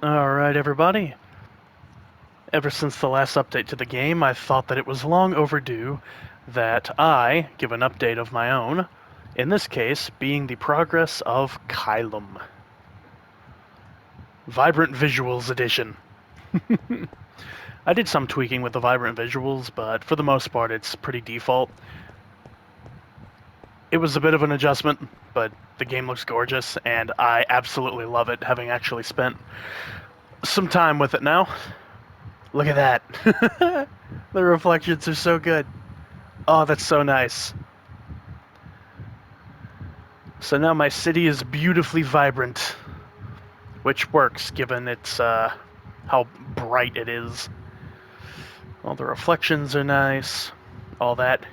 Alright, everybody. Ever since the last update to the game, I thought that it was long overdue that I give an update of my own, in this case being the progress of Caelum. Vibrant Visuals Edition. I did some tweaking with the vibrant visuals, but for the most part it's pretty default. It was a bit of an adjustment, but the game looks gorgeous, and I absolutely love it, having actually spent some time with it now. Look at that. The reflections are so good. Oh, that's so nice. So now my city is beautifully vibrant, which works given its how bright it is. All the reflections are nice. All that.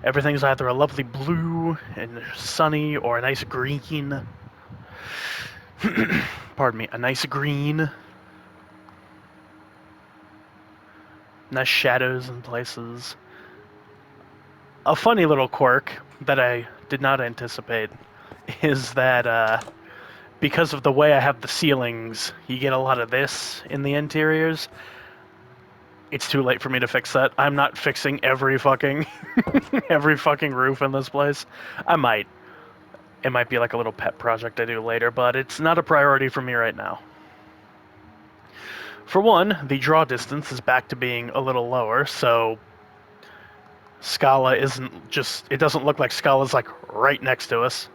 Everything's either a lovely blue and sunny or a nice green. Pardon me, a nice green. Nice shadows in places. A funny little quirk that I did not anticipate is that because of the way I have the ceilings, you get a lot of this in the interiors. It's too late for me to fix that. I'm not fixing every fucking every fucking roof in this place. I might. It might be like a little pet project I do later, but it's not a priority for me right now. For one, the draw distance is back to being a little lower, so Scala isn't just... It doesn't look like Scala's like right next to us.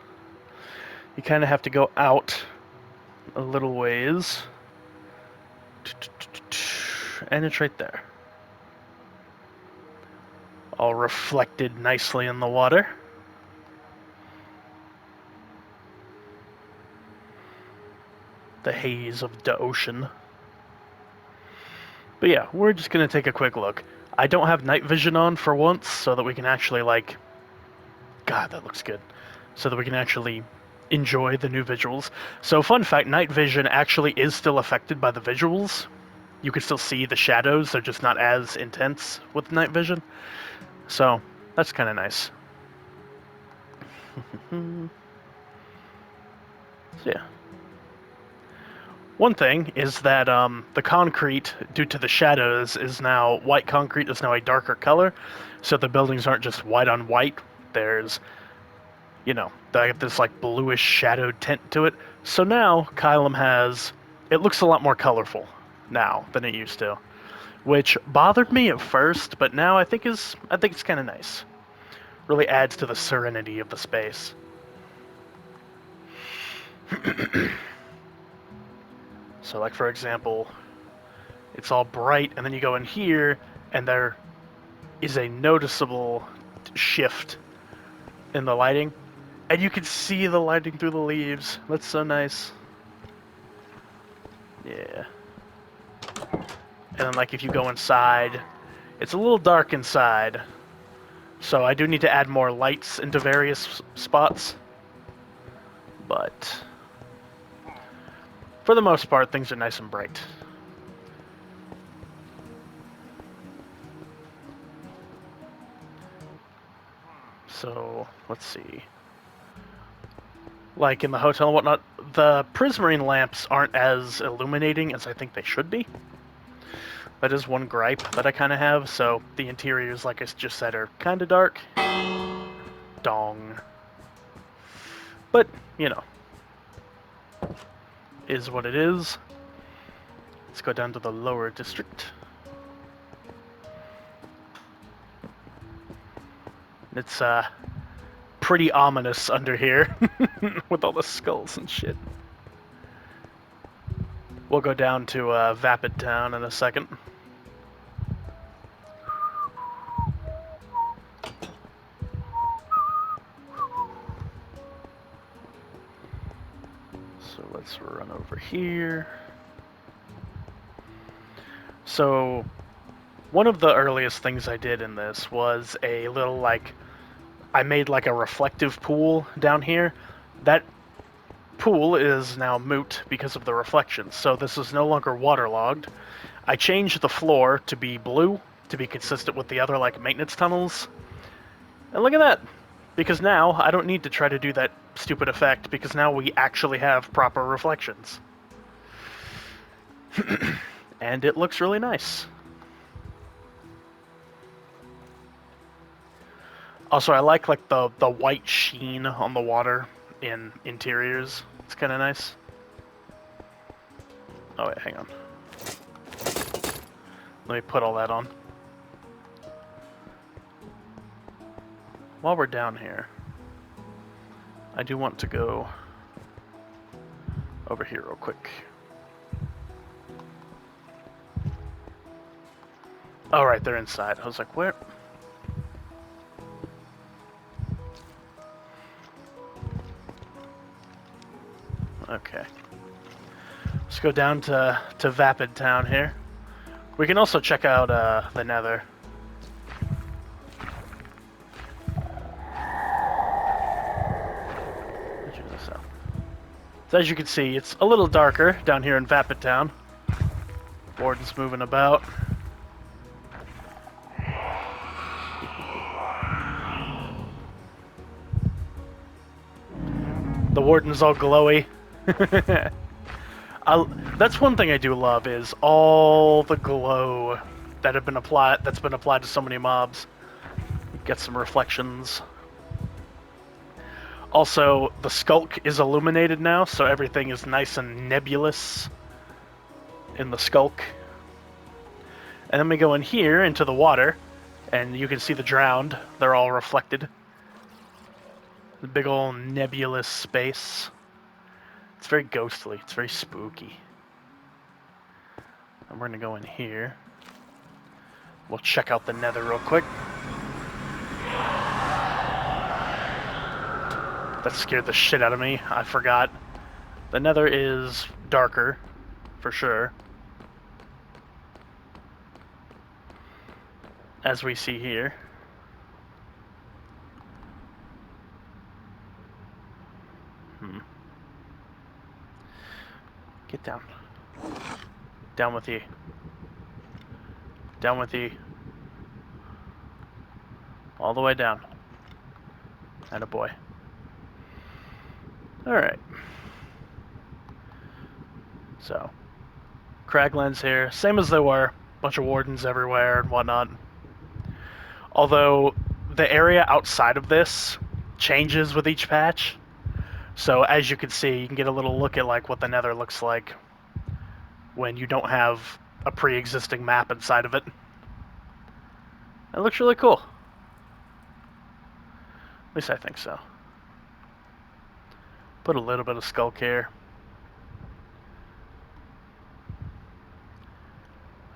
You kind of have to go out a little ways. And it's right there. All reflected nicely in the water. The haze of the ocean. But yeah, we're just going to take a quick look. I don't have night vision on for once, so that we can actually, like... God, that looks good. So that we can actually enjoy the new visuals. So, fun fact, night vision actually is still affected by the visuals. You can still see the shadows, they're just not as intense with night vision. So, that's kind of nice. So, yeah. One thing is that the concrete, due to the shadows, is now... White concrete is now a darker color, so the buildings aren't just white on white. There's, you know, this like bluish shadowed tint to it. So now, Caelum has... It looks a lot more colorful now than it used to, which bothered me at first, but now I think it's kind of nice. Really adds to the serenity of the space. So, like, for example, it's all bright, and then you go in here, and there is a noticeable shift in the lighting. And you can see the lighting through the leaves. That's so nice. Yeah. And then, like, if you go inside, it's a little dark inside. So I do need to add more lights into various spots. But for the most part, things are nice and bright. So, let's see. Like in the hotel and whatnot, the prismarine lamps aren't as illuminating as I think they should be. That is one gripe that I kind of have, so the interiors, like I just said, are kind of dark. Dong. But, you know, is what it is. Let's go down to the lower district. It's, pretty ominous under here, with all the skulls and shit. We'll go down to, Vapid Town in a second. So let's run over here. So, one of the earliest things I did in this was a little, like, I made like a reflective pool down here. That pool is now moot because of the reflections, so this is no longer waterlogged. I changed the floor to be blue, to be consistent with the other, like, maintenance tunnels. And look at that! Because now, I don't need to try to do that stupid effect, because now we actually have proper reflections. And it looks really nice. Also, I like the white sheen on the water in interiors. It's kind of nice. Oh wait, hang on. Let me put all that on. While we're down here, I do want to go over here real quick. Oh, right, they're inside. I was like, where? Okay. Let's go down to Vapid Town here. We can also check out the Nether. So as you can see, it's a little darker down here in Vapid Town. Warden's moving about. The Warden's all glowy. That's one thing I do love is all the glow that's been applied to so many mobs. Get some reflections. Also, the Skulk is illuminated now, so everything is nice and nebulous in the Skulk. And then we go in here into the water, and you can see the Drowned. They're all reflected. The big old nebulous space. It's very ghostly. It's very spooky. And we're going to go in here. We'll check out the Nether real quick. That scared the shit out of me. I forgot. The Nether is darker, for sure. As we see here. Get down. Down with you. Down with you. All the way down. Attaboy. Alright. So, Craglands here. Same as they were. Bunch of Wardens everywhere and whatnot. Although, the area outside of this changes with each patch. So, as you can see, you can get a little look at like what the Nether looks like when you don't have a pre-existing map inside of it. It looks really cool. At least I think so. Put a little bit of Skulk here.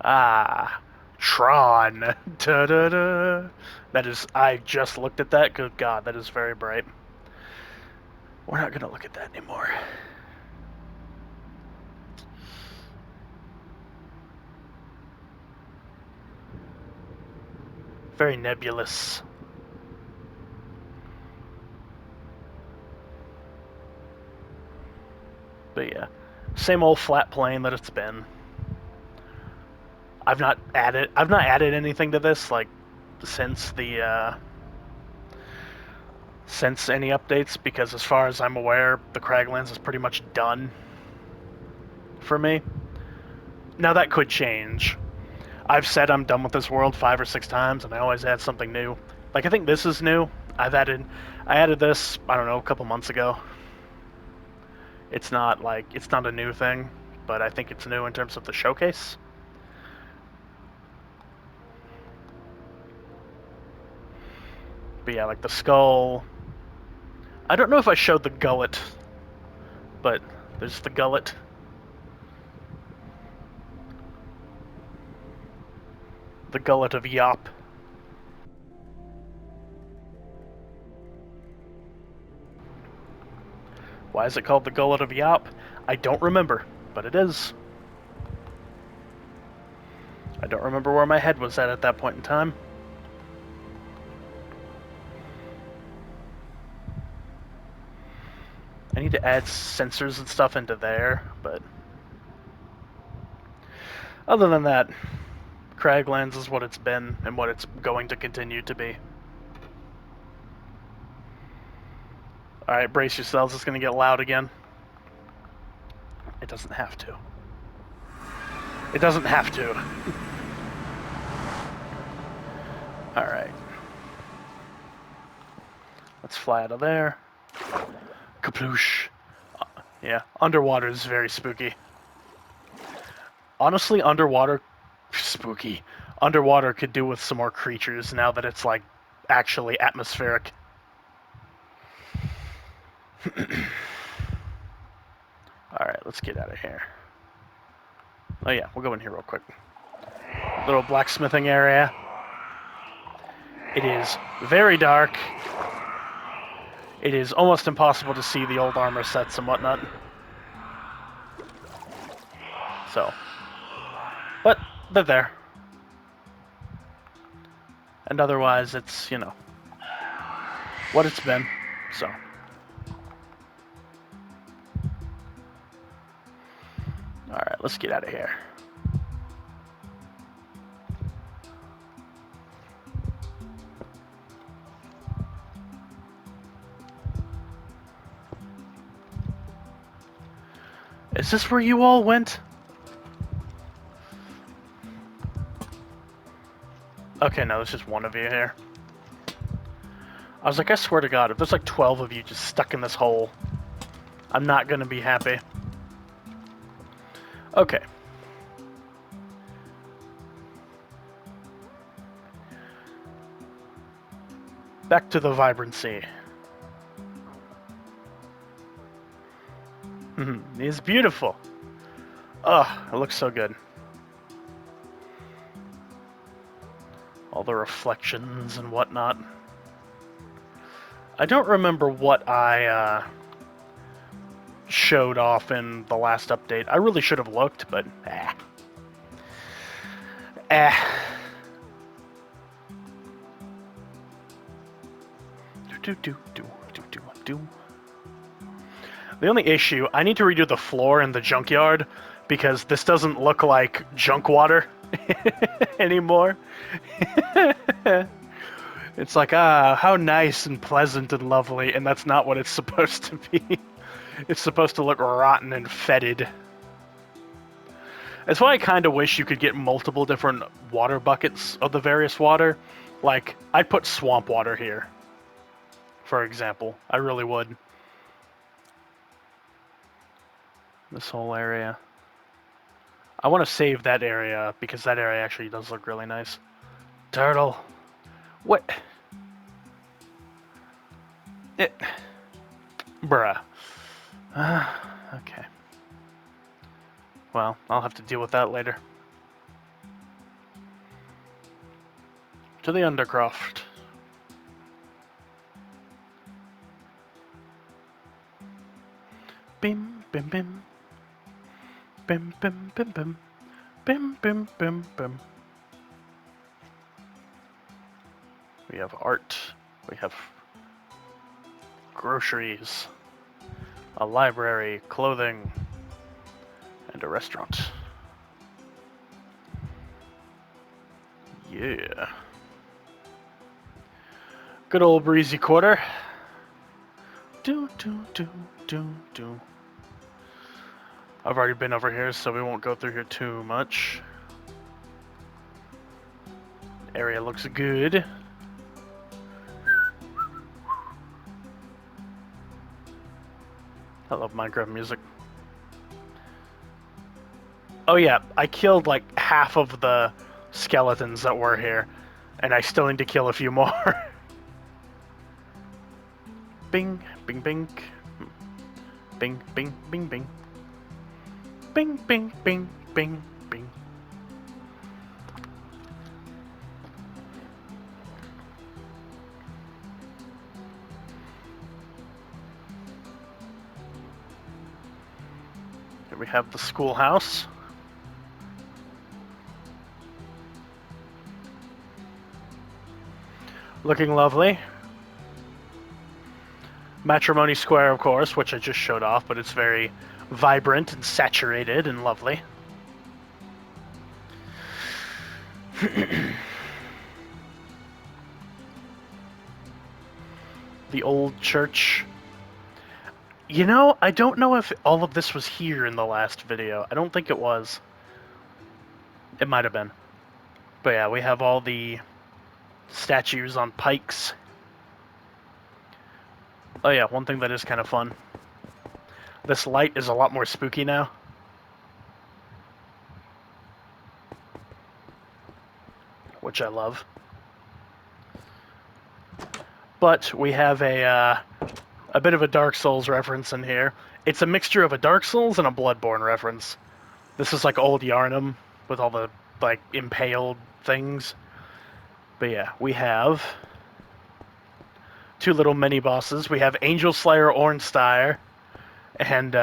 Ah, Tron. Da-da-da. That is, I just looked at that. Good God, that is very bright. We're not going to look at that anymore. Very nebulous. But yeah, same old flat plane that it's been. I've not added anything to this like since the since any updates, because as far as I'm aware, the Craglands is pretty much done for me. Now that could change. I've said I'm done with this world 5 or 6 times, and I always add something new. Like I think this is new. I added this, I don't know, a couple months ago. It's not a new thing, but I think it's new in terms of the showcase. But yeah, like the skull. I don't know if I showed the gullet, but there's the gullet. The gullet of Yop. Why is it called the Gullet of Yop? I don't remember, but it is. I don't remember where my head was at that point in time. I need to add sensors and stuff into there, but other than that, Craglands is what it's been and what it's going to continue to be. Alright, brace yourselves, it's going to get loud again. It doesn't have to. It doesn't have to. Alright. Let's fly out of there. Kaploosh. Yeah, underwater is very spooky. Honestly, underwater... Spooky. Underwater could do with some more creatures now that it's, like, actually atmospheric. Alright, let's get out of here. Oh yeah, we'll go in here real quick. Little blacksmithing area. It is very dark. It is almost impossible to see the old armor sets and whatnot. So. But, they're there. And otherwise, it's, you know, what it's been. So. Alright, let's get out of here. Is this where you all went? Okay, no, there's just one of you here. I was like, I swear to God, if there's like 12 of you just stuck in this hole, I'm not gonna be happy. Okay. Back to the vibrancy. It's beautiful. Oh, it looks so good. All the reflections and whatnot. I don't remember what I showed off in the last update. I really should have looked, but The only issue, I need to redo the floor in the junkyard because this doesn't look like junk water anymore. It's like, how nice and pleasant and lovely, and that's not what it's supposed to be. It's supposed to look rotten and fetid. That's why I kind of wish you could get multiple different water buckets of the various water. Like, I'd put swamp water here, for example. I really would. This whole area. I want to save that area, because that area actually does look really nice. Turtle. What? Bruh. Okay. Well, I'll have to deal with that later. To the Undercroft. Bim, bim, bim. Bim, bim, bim, bim. Bim, bim, bim, bim. We have art. We have groceries. A library, clothing, and a restaurant. Yeah. Good old breezy quarter. Do. I've already been over here, so we won't go through here too much. Area looks good. I love Minecraft music. Oh yeah, I killed like half of the skeletons that were here, and I still need to kill a few more. Bing, bing, bing. Bing, bing, bing, bing. Bing, bing, bing, bing, bing. Here we have the schoolhouse. Looking lovely. Matrimony Square, of course, which I just showed off, but it's very vibrant and saturated and lovely. The old church. You know, I don't know if all of this was here in the last video. I don't think it was. It might have been. But yeah, we have all the statues on pikes. Oh yeah, one thing that is kind of fun. This light is a lot more spooky now, which I love. But we have a bit of a Dark Souls reference in here. It's a mixture of a Dark Souls and a Bloodborne reference. This is like old Yarnum with all the like impaled things. But yeah, we have two little mini bosses. We have Angel Slayer Ornstein and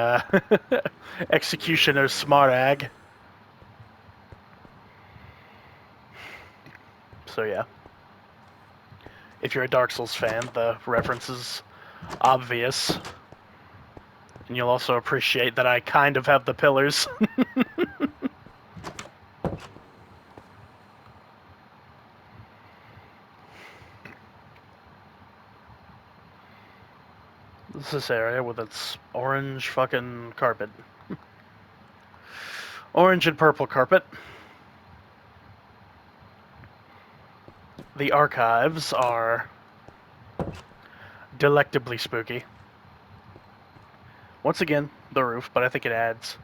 Executioner Smarag. So yeah, if you're a Dark Souls fan, the reference is obvious. And you'll also appreciate that I kind of have the pillars. This area with its orange fucking carpet. Orange and purple carpet. The archives are delectably spooky. Once again, the roof, but I think it adds.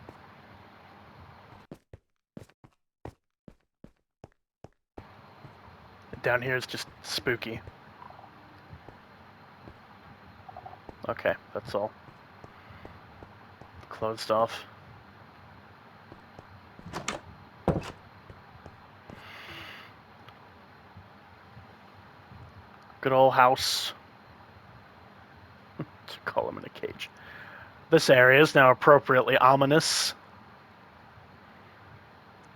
Down here is just spooky. Okay, that's all. Closed off. Good old house. Call him in a cage. This area is now appropriately ominous.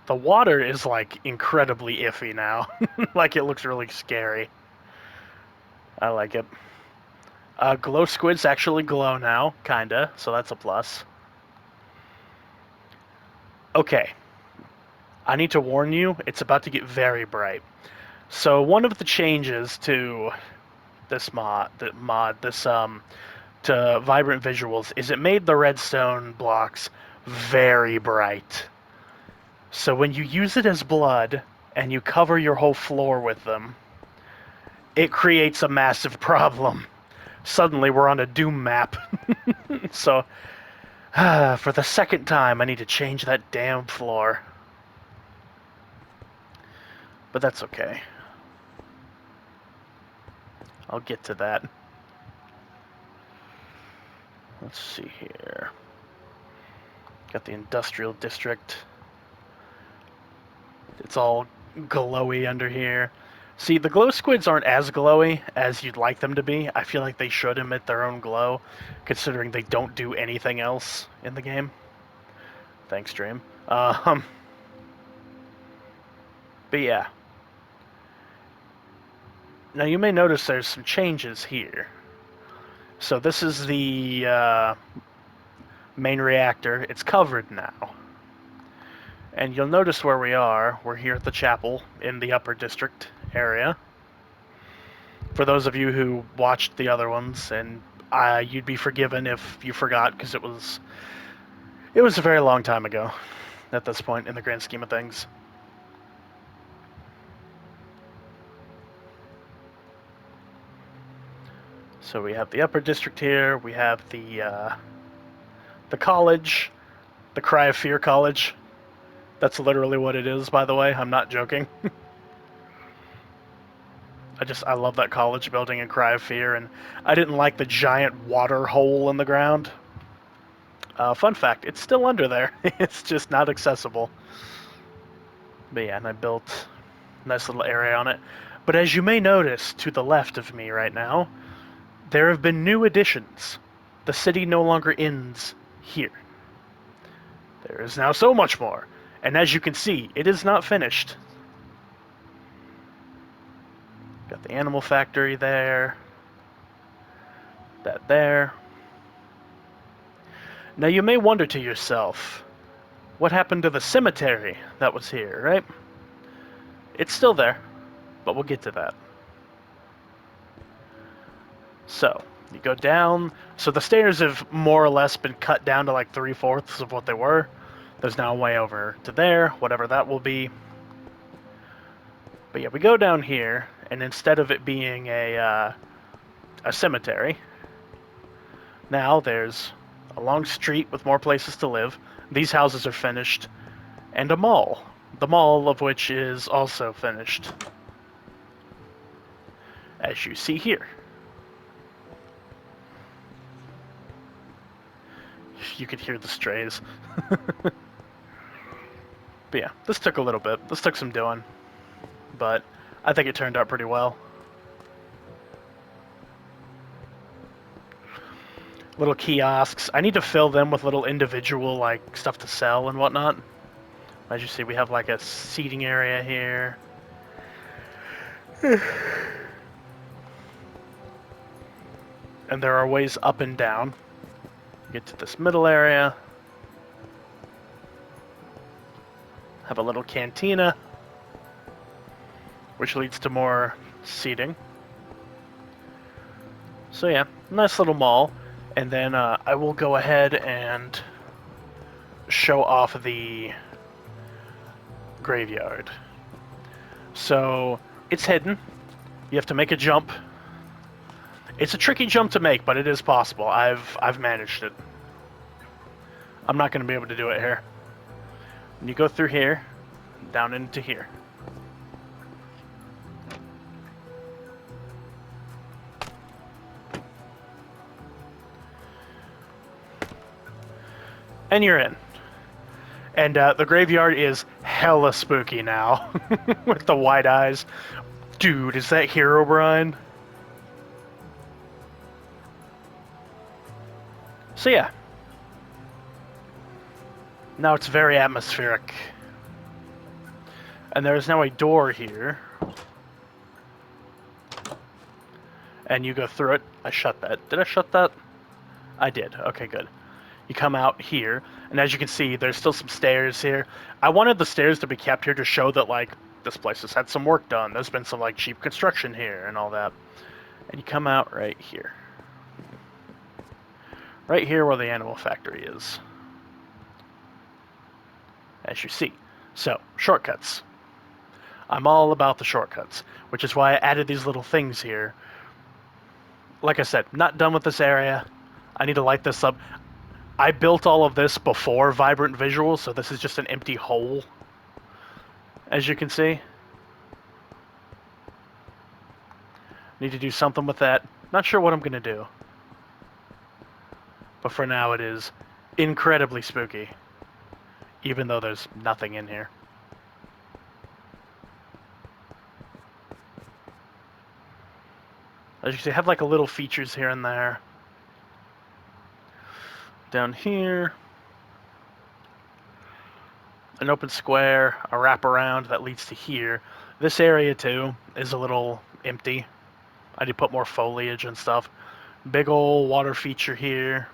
The water is like incredibly iffy now. Like it looks really scary. I like it. Glow squids actually glow now, kinda, so that's a plus. Okay. I need to warn you, it's about to get very bright. So one of the changes to this to Vibrant Visuals is it made the redstone blocks very bright. So when you use it as blood and you cover your whole floor with them, it creates a massive problem. Suddenly we're on a Doom map. So for the second time I need to change that damn floor. But that's okay. I'll get to that. Let's see here. Got the industrial district. It's all glowy under here. See, the glow squids aren't as glowy as you'd like them to be. I feel like they should emit their own glow, considering they don't do anything else in the game. Thanks, Dream. But yeah. Now you may notice there's some changes here. So this is the main reactor. It's covered now. And you'll notice where we are. We're here at the chapel in the upper district area. For those of you who watched the other ones, and you'd be forgiven if you forgot, because it was a very long time ago at this point in the grand scheme of things. So we have the upper district here. We have the college, the Cry of Fear College. That's literally what it is, by the way. I'm not joking. I love that college building in Cry of Fear, and I didn't like the giant water hole in the ground. Fun fact, it's still under there. It's just not accessible. But yeah, and I built a nice little area on it. But as you may notice to the left of me right now, there have been new additions. The city no longer ends here. There is now so much more. And as you can see, it is not finished. Got the animal factory there. That there. Now you may wonder to yourself, what happened to the cemetery that was here, right? It's still there, but we'll get to that. So, you go down. So the stairs have more or less been cut down to like 3/4 of what they were. There's now a way over to there, whatever that will be. But yeah, we go down here, and instead of it being a cemetery, now there's a long street with more places to live. These houses are finished, and a mall. The mall of which is also finished, as you see here. You could hear the strays. But yeah, this took a little bit. This took some doing, but I think it turned out pretty well. Little kiosks. I need to fill them with little individual like stuff to sell and whatnot. As you see, we have like a seating area here. And there are ways up and down. Get to this middle area. Have a little cantina, which leads to more seating. So yeah, nice little mall. And then I will go ahead and show off the graveyard. So it's hidden. You have to make a jump. It's a tricky jump to make, but it is possible. I've managed it. I'm not going to be able to do it here. And you go through here, down into here. And you're in. And the graveyard is hella spooky now, with the wide eyes. Dude, is that Herobrine? So yeah. Now it's very atmospheric. And there is now a door here. And you go through it. I shut that. Did I shut that? I did. Okay, good. You come out here, and as you can see, there's still some stairs here. I wanted the stairs to be kept here to show that, like, this place has had some work done. There's been some, like, cheap construction here and all that. And you come out right here. Right here where the animal factory is. As you see. So, shortcuts. I'm all about the shortcuts, which is why I added these little things here. Like I said, not done with this area. I need to light this up. I built all of this before Vibrant Visuals, so this is just an empty hole, as you can see. Need to do something with that. Not sure what I'm going to do. But for now, it is incredibly spooky, even though there's nothing in here. As you can see, I have like a little features here and there. Down here, an open square, a wraparound that leads to here. This area, too, is a little empty. I need to put more foliage and stuff. Big ol' water feature here.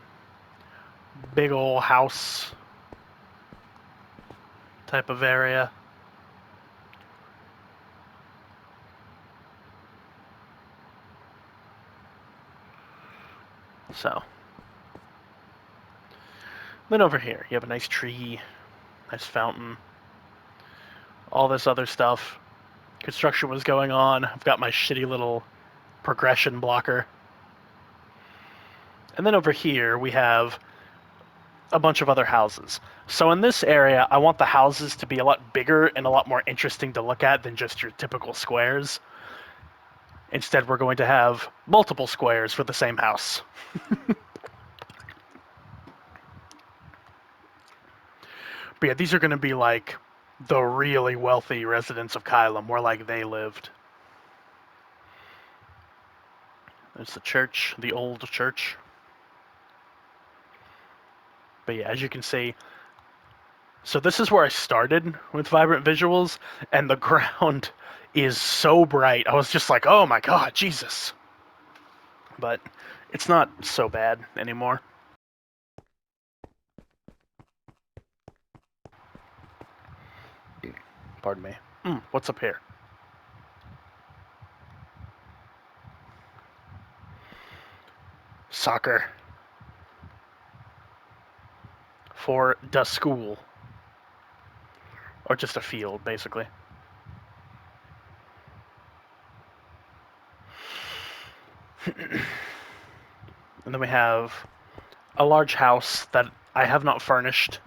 Big ol' house type of area. So. Then over here, you have a nice tree, nice fountain, all this other stuff. Construction was going on. I've got my shitty little progression blocker. And then over here, we have a bunch of other houses. So in this area, I want the houses to be a lot bigger and a lot more interesting to look at than just your typical squares. Instead, we're going to have multiple squares for the same house. But yeah, these are going to be like the really wealthy residents of Caelum, where like they lived. There's the church, the old church. But yeah, as you can see, so this is where I started with Vibrant Visuals, and the ground is so bright. I was just like, oh my god, Jesus. But it's not so bad anymore. Pardon me. What's up here? Soccer. For the school. Or just a field, basically. And then we have a large house that I have not furnished.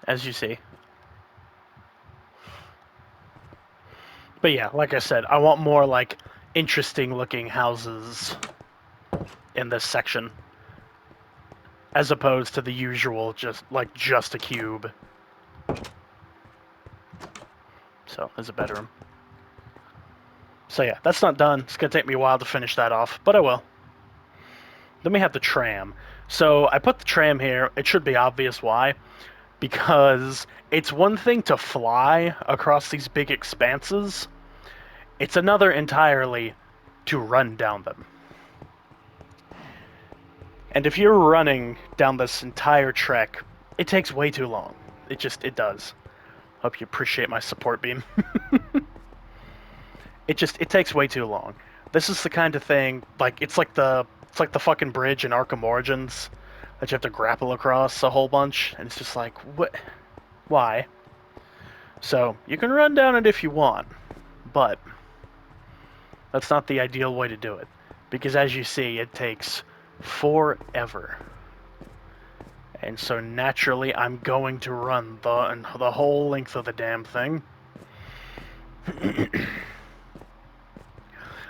As you see. But yeah, like I said, I want more like interesting looking houses in this section, as opposed to the usual just a cube. So there's a bedroom. So yeah, that's not done. It's gonna take me a while to finish that off, but I will. Then we have the tram. So I put the tram here. It should be obvious why. Because it's one thing to fly across these big expanses. It's another entirely to run down them. And if you're running down this entire trek, it takes way too long. It does. Hope you appreciate my support beam. It takes way too long. This is the kind of thing, like, it's like the fucking bridge in Arkham Origins that you have to grapple across a whole bunch, and it's just like, what? Why? So, you can run down it if you want, but that's not the ideal way to do it. Because as you see, it takes forever. And so naturally, I'm going to run the whole length of the damn thing.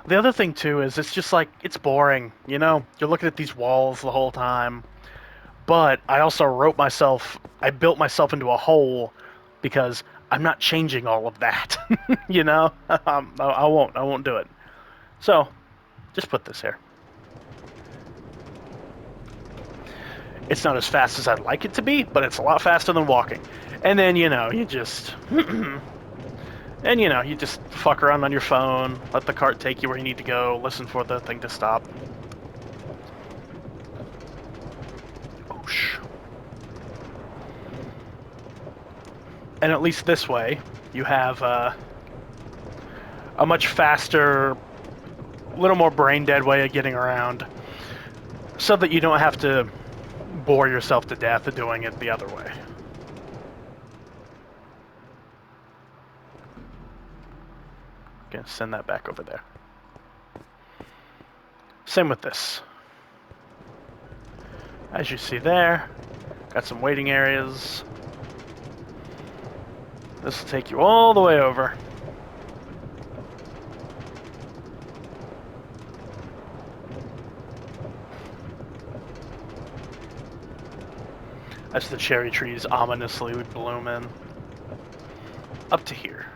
The other thing, too, is it's just like, it's boring, you know? You're looking at these walls the whole time. But I also I built myself into a hole because I'm not changing all of that, you know? I won't do it. So, just put this here. It's not as fast as I'd like it to be, but it's a lot faster than walking. And then, you know, you just... and, you know, you just fuck around on your phone, let the cart take you where you need to go, listen for the thing to stop. Oosh. And at least this way, you have a much faster, a little more brain-dead way of getting around, so that you don't have to bore yourself to death doing it the other way. Gonna send that back over there. Same with this. As you see there, got some waiting areas. This will take you all the way over. As the cherry trees ominously would bloom in. Up to here.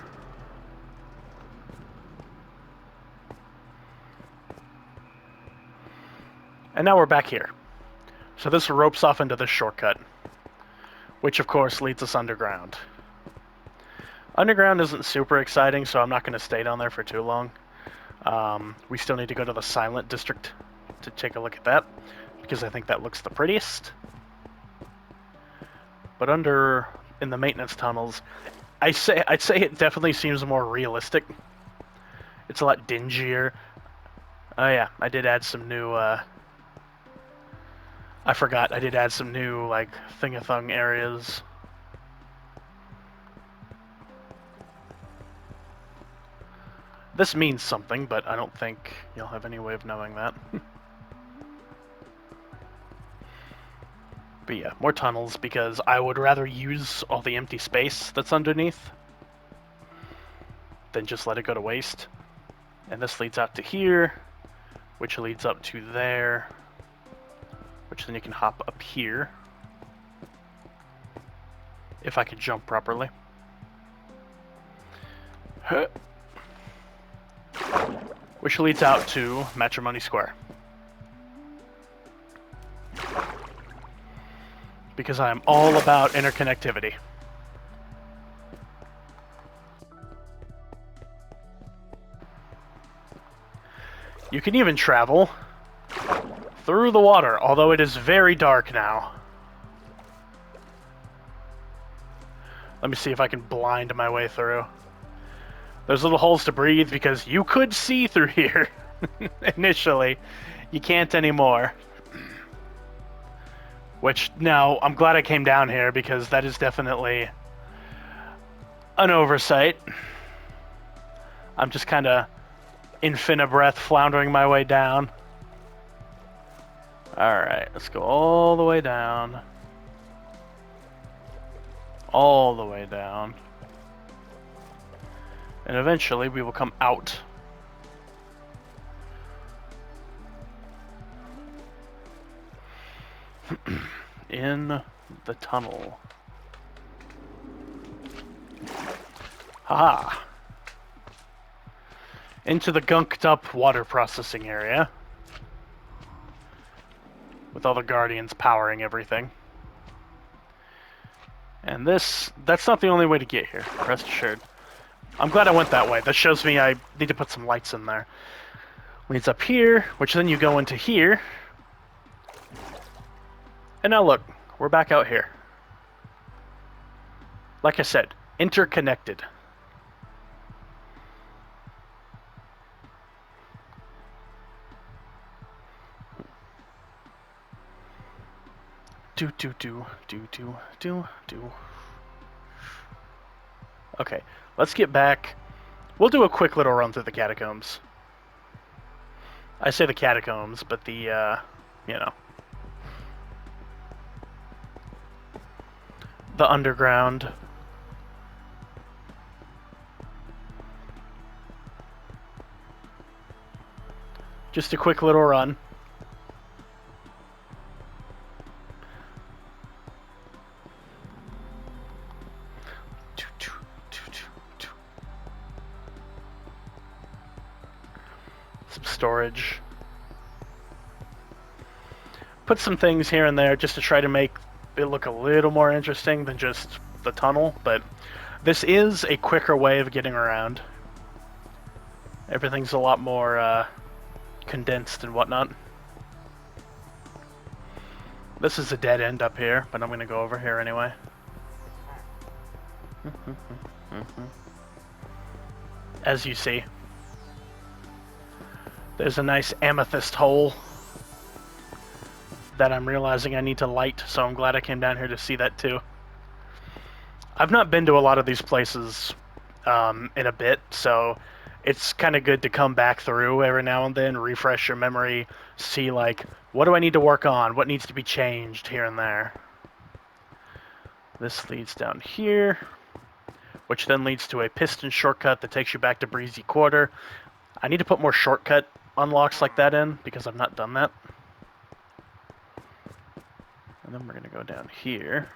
And now we're back here. So this ropes off into this shortcut, which of course leads us underground. Underground isn't super exciting, so I'm not going to stay down there for too long. We still need to go to the Silent District to take a look at that, because I think that looks the prettiest. But in the maintenance tunnels, I'd say it definitely seems more realistic. It's a lot dingier. Oh yeah, I did add some new, I forgot, I did add some new, like, thing-a-thung areas. This means something, but I don't think you'll have any way of knowing that. But yeah, more tunnels, because I would rather use all the empty space that's underneath than just let it go to waste. And this leads out to here, which leads up to there, which then you can hop up here, if I could jump properly. Which leads out to Matrimony Square. Because I am all about interconnectivity. You can even travel through the water, although it is very dark now. Let me see if I can blind my way through. There's little holes to breathe because you could see through here initially. You can't anymore. Which, no, I'm glad I came down here because that is definitely an oversight. I'm just kind of breath floundering my way down. Alright, let's go all the way down. All the way down. And eventually we will come out. In the tunnel. Haha. Into the gunked up water processing area. With all the guardians powering everything. And that's not the only way to get here, rest assured. I'm glad I went that way. That shows me I need to put some lights in there. Leads up here, which then you go into here. And now look, we're back out here. Like I said, interconnected. Do. Okay, let's get back. We'll do a quick little run through the catacombs. I say the catacombs, but the, you know. The underground. Just a quick little run. Some storage. Put some things here and there just to try to make it look a little more interesting than just the tunnel, but this is a quicker way of getting around. Everything's a lot more condensed and whatnot. This is a dead end up here, but I'm going to go over here anyway. As you see, there's a nice amethyst hole that I'm realizing I need to light, so I'm glad I came down here to see that too. I've not been to a lot of these places in a bit, so it's kind of good to come back through every now and then, refresh your memory, see like, what do I need to work on? What needs to be changed here and there? This leads down here, which then leads to a piston shortcut that takes you back to Breezy Quarter. I need to put more shortcut unlocks like that in, because I've not done that. And then we're going to go down here.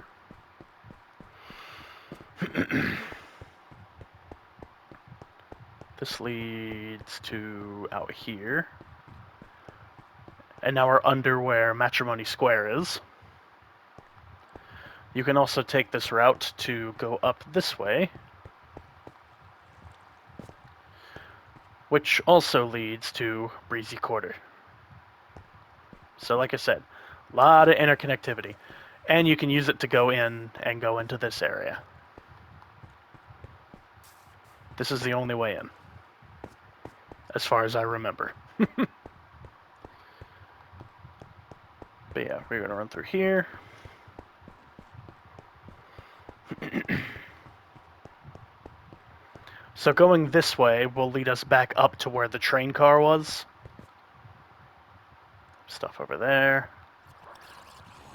This leads to out here. And now we're under where Matrimony Square is. You can also take this route to go up this way, which also leads to Breezy Quarter. So like I said, a lot of interconnectivity. And you can use it to go in and go into this area. This is the only way in, as far as I remember. But yeah, we're going to run through here. So going this way will lead us back up to where the train car was. Stuff over there.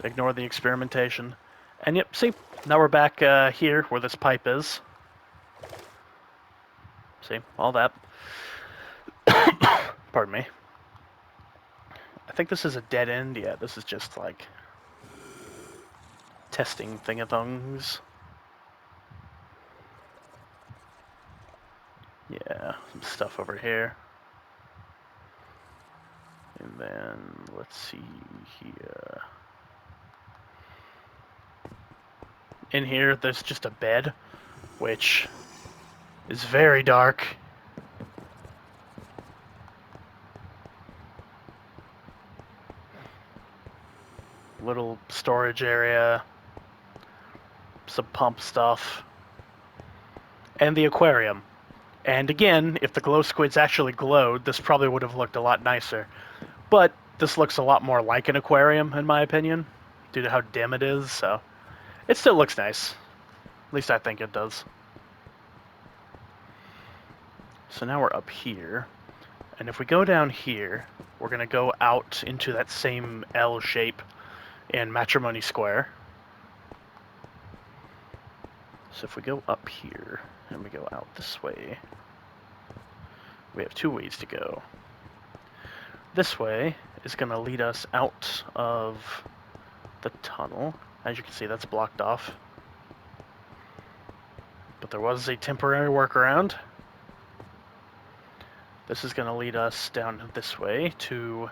Ignore the experimentation. And yep, see, now we're back here where this pipe is. See, all that. Pardon me. I think this is a dead end. Yeah, this is just like testing thingathongs. Yeah, some stuff over here. And then, let's see here. In here, there's just a bed, which is very dark. Little storage area. Some pump stuff. And the aquarium. And again, if the glow squids actually glowed, this probably would have looked a lot nicer. But this looks a lot more like an aquarium, in my opinion, due to how dim it is, so it still looks nice. At least I think it does. So now we're up here. And if we go down here, we're going to go out into that same L shape in Matrimony Square. So if we go up here and we go out this way, we have two ways to go. This way is going to lead us out of the tunnel. As you can see, that's blocked off. But there was a temporary workaround. This is going to lead us down this way to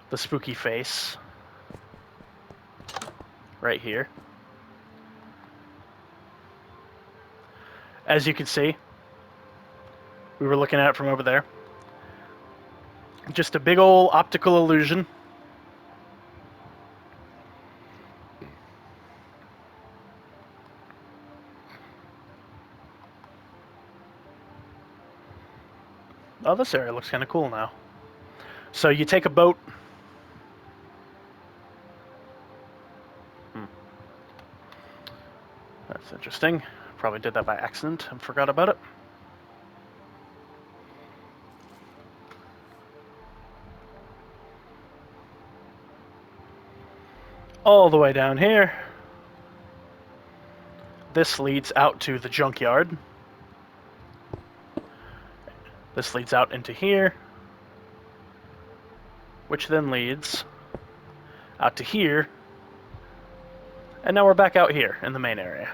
the spooky face right here. As you can see, we were looking at it from over there. Just a big old optical illusion. Oh, this area looks kind of cool now. So you take a boat. That's interesting. Probably did that by accident and forgot about it. All the way down here. This leads out to the junkyard. This leads out into here, which then leads out to here. And now we're back out here in the main area.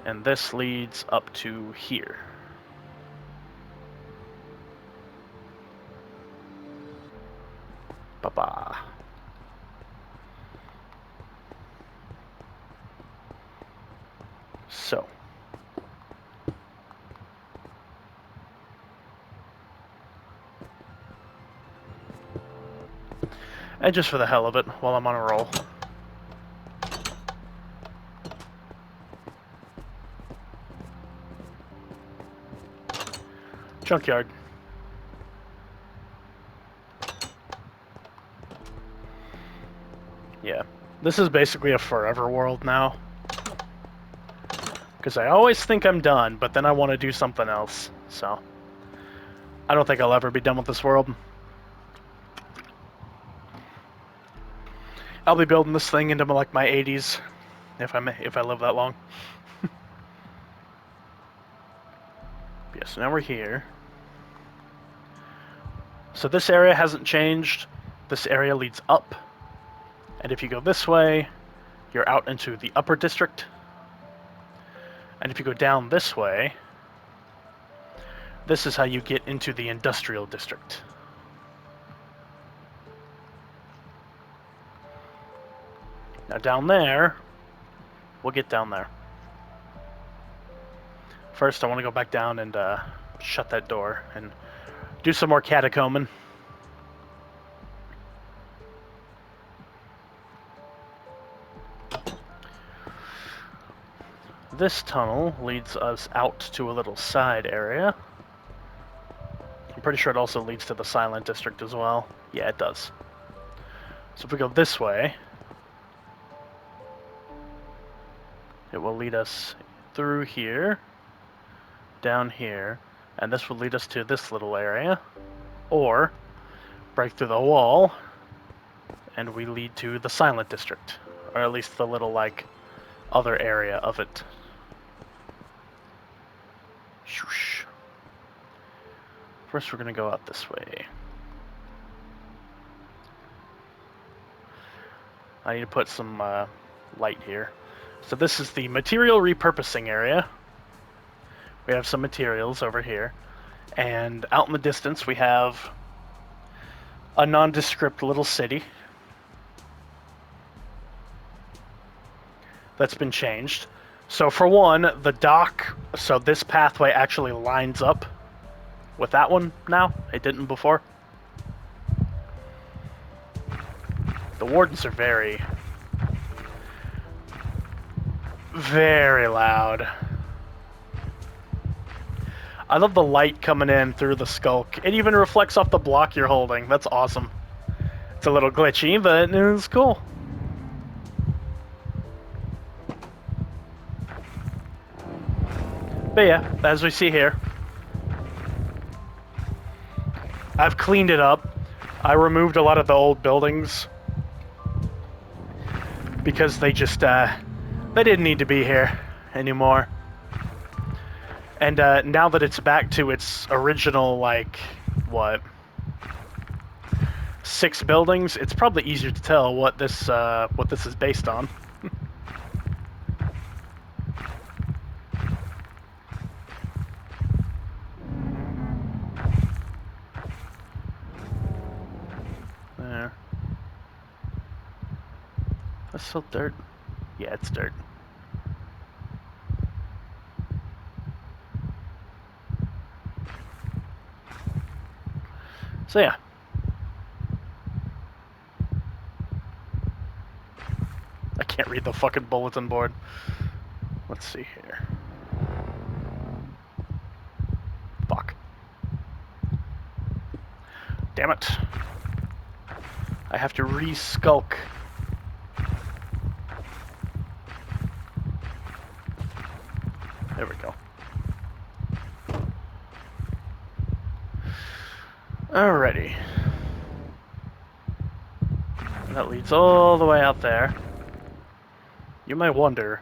And this leads up to here. Ba-ba. So. And just for the hell of it, while I'm on a roll. Junkyard. Yeah. This is basically a forever world now. Because I always think I'm done, but then I want to do something else. So, I don't think I'll ever be done with this world. I'll be building this thing into like my 80s, if I live that long. Yeah, so now we're here. So this area hasn't changed. This area leads up. And if you go this way, you're out into the upper district. And if you go down this way, this is how you get into the industrial district. Now down there, we'll get down there. First, I want to go back down and shut that door and do some more catacombing. This tunnel leads us out to a little side area. I'm pretty sure it also leads to the Silent District as well. Yeah, it does. So if we go this way, it will lead us through here, down here, and this will lead us to this little area. Or, break through the wall, and we lead to the Silent District. Or at least the little, like, other area of it. Shoosh. First we're going to go out this way. I need to put some light here. So this is the material repurposing area. We have some materials over here. And out in the distance we have a nondescript little city that's been changed. So for one, the dock, so this pathway actually lines up with that one now. It didn't before. The wardens are very, very loud. I love the light coming in through the skulk. It even reflects off the block you're holding. That's awesome. It's a little glitchy, but it's cool. But yeah, as we see here, I've cleaned it up. I removed a lot of the old buildings because they just they didn't need to be here anymore. And now that it's back to its original, like, what, 6 buildings, it's probably easier to tell what this is based on. There. That's still dirt. Yeah, it's dirt. So yeah. I can't read the fucking bulletin board. Let's see here. Fuck. Damn it. I have to re-skulk. There we go. Alrighty. And that leads all the way out there. You may wonder,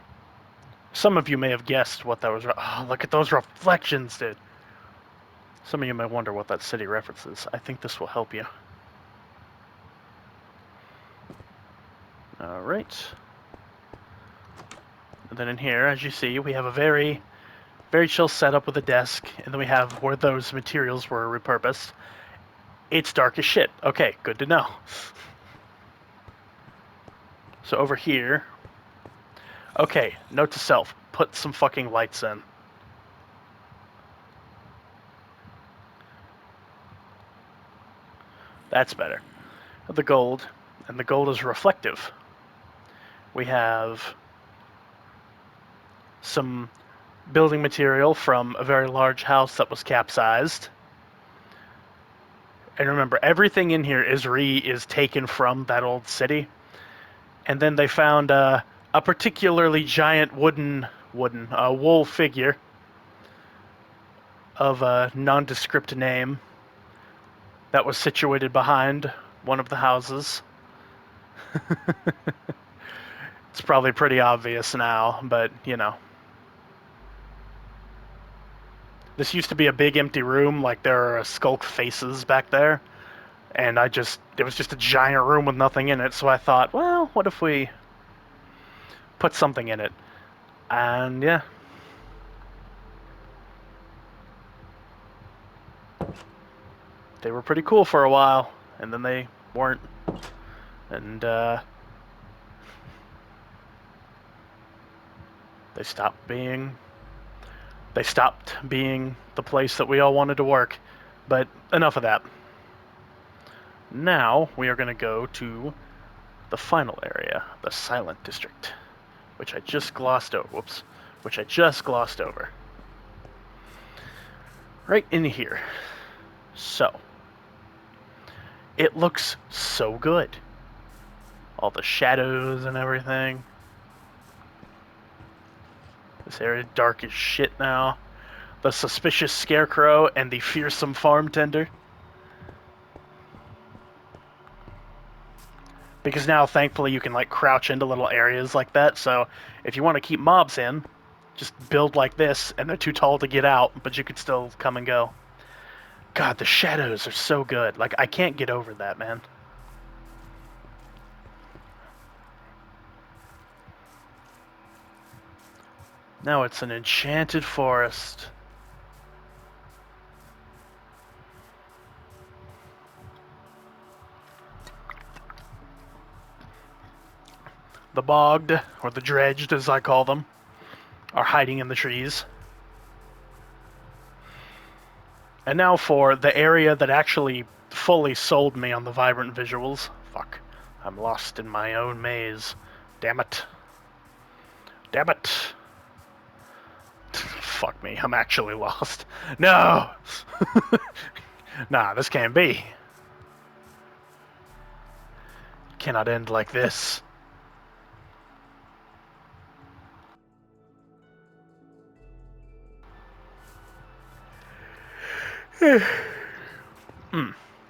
some of you may have guessed what that was. Oh, look at those reflections, dude. Some of you may wonder what that city references. I think this will help you. Alright. And then in here, as you see, we have a very, very chill setup with a desk, and then we have where those materials were repurposed. It's dark as shit. Okay, good to know. So over here... Okay, note to self, put some fucking lights in. That's better. The gold, and the gold is reflective. We have some building material from a very large house that was capsized. And remember, everything in here is taken from that old city. And then they found a particularly giant wool figure of a nondescript name that was situated behind one of the houses. It's probably pretty obvious now, but, you know. This used to be a big empty room, like there are skulk faces back there. And it was just a giant room with nothing in it, so I thought, well, what if we put something in it? And yeah. They were pretty cool for a while, and then they weren't. And they stopped being the place that we all wanted to work. But enough of that. Now we are going to go to the final area, the Silent District, which I just glossed over. Whoops. Which I just glossed over. Right in here. So, it looks so good. All the shadows and everything. This area dark as shit now. The suspicious scarecrow and the fearsome farm tender. Because now, thankfully, you can like crouch into little areas like that. So if you want to keep mobs in, just build like this, and they're too tall to get out, but you could still come and go. God, the shadows are so good. Like, I can't get over that, man. Now it's an enchanted forest. The bogged, or the dredged as I call them, are hiding in the trees. And now for the area that actually fully sold me on the vibrant visuals. Fuck. I'm lost in my own maze. Damn it. Damn it. Fuck me, I'm actually lost. No! Nah, this can't be. Cannot end like this.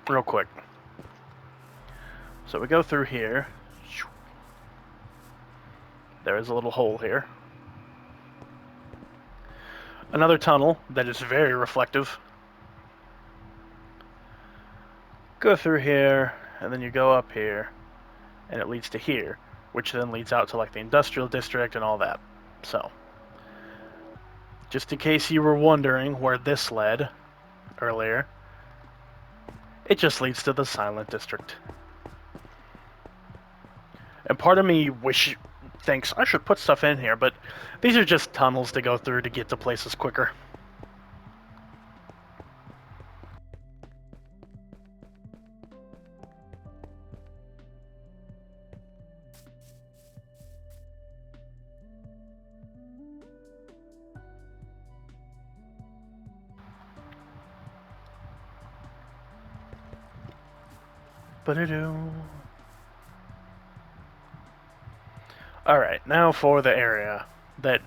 real quick. So we go through here. There is a little hole here. Another tunnel that is very reflective. Go through here, and then you go up here, and it leads to here, which then leads out to like the industrial district and all that. So, just in case you were wondering where this led earlier, it just leads to the silent district. And part of me thinks I should put stuff in here, but these are just tunnels to go through to get to places quicker. Alright, now for the area that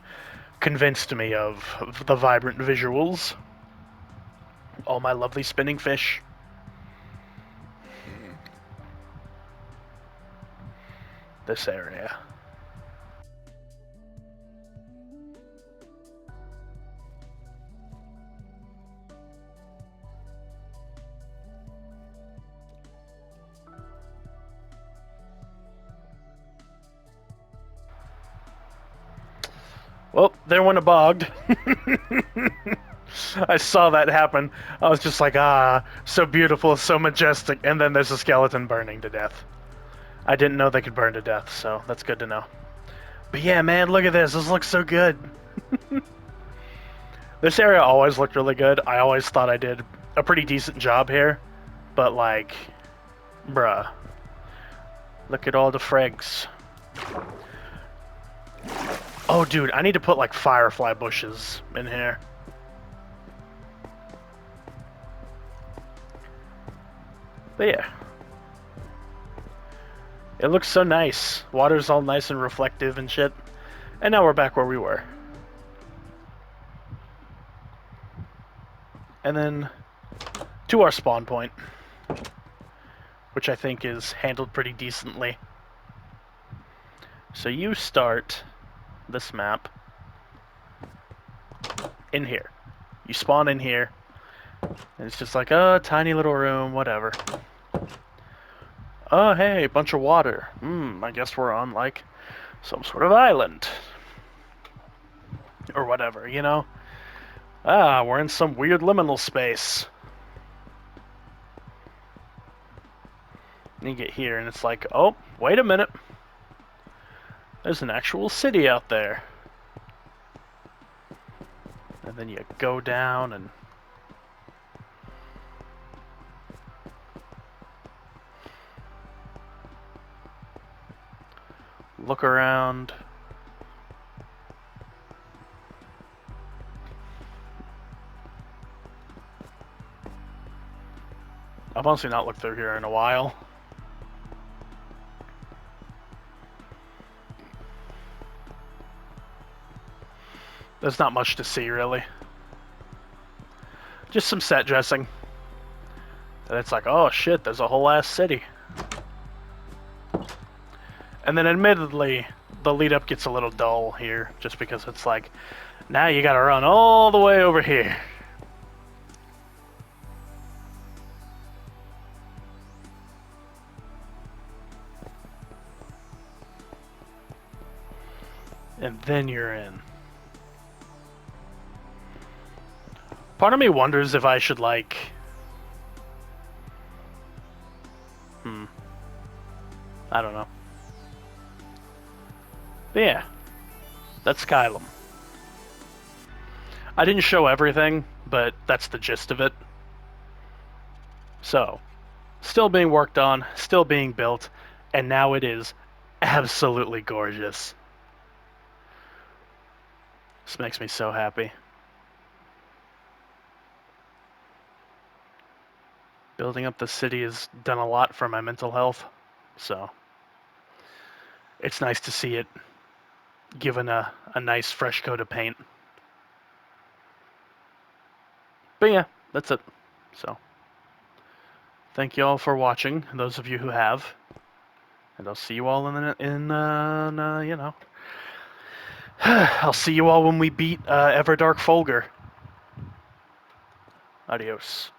convinced me of the vibrant visuals. All my lovely spinning fish. This area. Well, there went a bogged. I saw that happen. I was just like, so beautiful, so majestic, and then there's a skeleton burning to death. I didn't know they could burn to death, so that's good to know. But yeah, man, look at this. This looks so good. This area always looked really good. I always thought I did a pretty decent job here. But, like, bruh. Look at all the frags. Oh, dude, I need to put, like, firefly bushes in here. But yeah. It looks so nice. Water's all nice and reflective and shit. And now we're back where we were. And then to our spawn point, which I think is handled pretty decently. So you start this map in here. You spawn in here, and it's just like, oh, tiny little room, whatever. Oh, hey, bunch of water. I guess we're on, like, some sort of island. Or whatever, you know? We're in some weird liminal space. And you get here, and it's like, oh, wait a minute. There's an actual city out there. And then you go down and... look around. I've honestly not looked through here in a while. There's not much to see, really. Just some set dressing. And it's like, oh shit, there's a whole ass city. And then admittedly, the lead up gets a little dull here, just because it's like, now you gotta run all the way over here. And then you're in. Part of me wonders if I should, like... I don't know. But yeah, that's Caelum. I didn't show everything, but that's the gist of it. So, still being worked on, still being built, and now it is absolutely gorgeous. This makes me so happy. Building up the city has done a lot for my mental health, so it's nice to see it given a nice fresh coat of paint. But yeah, that's it. So, Thank you all for watching, those of you who have. And I'll see you all I'll see you all when we beat Everdark Folger. Adios.